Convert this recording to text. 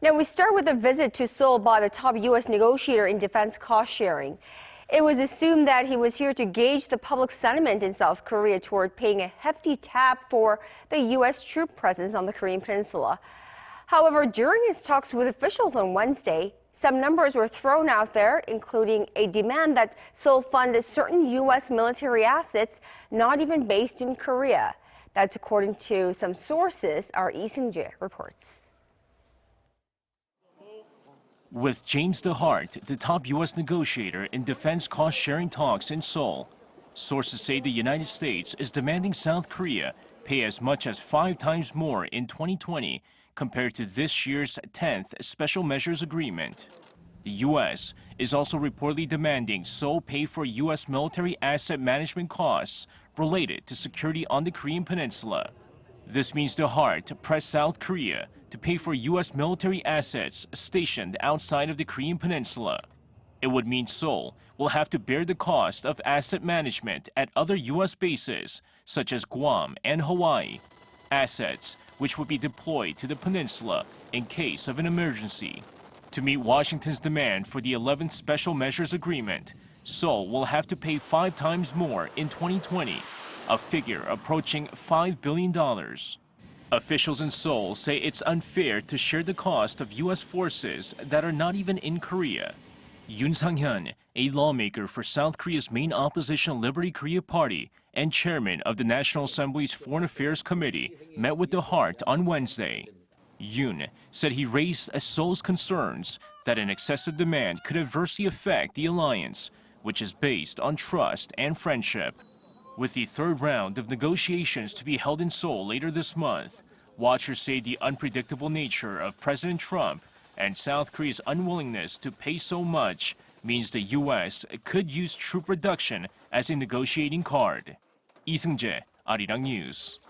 Now we start with a visit to Seoul by the top U.S. negotiator in defense cost sharing. It was assumed that he was here to gauge the public sentiment in South Korea toward paying a hefty tab for the U.S. troop presence on the Korean Peninsula. However, during his talks with officials on Wednesday, some numbers were thrown out there, including a demand that Seoul fund certain U.S. military assets not even based in Korea. That's according to some sources, our Seung-jae reports. With James DeHart, the top U.S. negotiator in defense cost-sharing talks in Seoul, sources say the United States is demanding South Korea pay as much as 5 times more in 2020 compared to this year's 10th Special Measures Agreement. The U.S. is also reportedly demanding Seoul pay for U.S. military asset management costs related to security on the Korean Peninsula. This means DeHart pressed South Korea to pay for U.S. military assets stationed outside of the Korean Peninsula. It would mean Seoul will have to bear the cost of asset management at other U.S. bases, such as Guam and Hawaii, assets which would be deployed to the peninsula in case of an emergency. To meet Washington's demand for the 11th Special Measures Agreement, Seoul will have to pay 5 times more in 2020, a figure approaching $5 billion. Officials in Seoul say it's unfair to share the cost of U.S. forces that are not even in Korea. Yoon Sang-hyun, a lawmaker for South Korea's main opposition Liberty Korea Party and chairman of the National Assembly's Foreign Affairs Committee, met with DeHart on Wednesday. Yoon said he raised Seoul's concerns that an excessive demand could adversely affect the alliance, which is based on trust and friendship. With the third round of negotiations to be held in Seoul later this month, watchers say the unpredictable nature of President Trump and South Korea's unwillingness to pay so much means the U.S. could use troop reduction as a negotiating card. Seung-jae, Arirang News.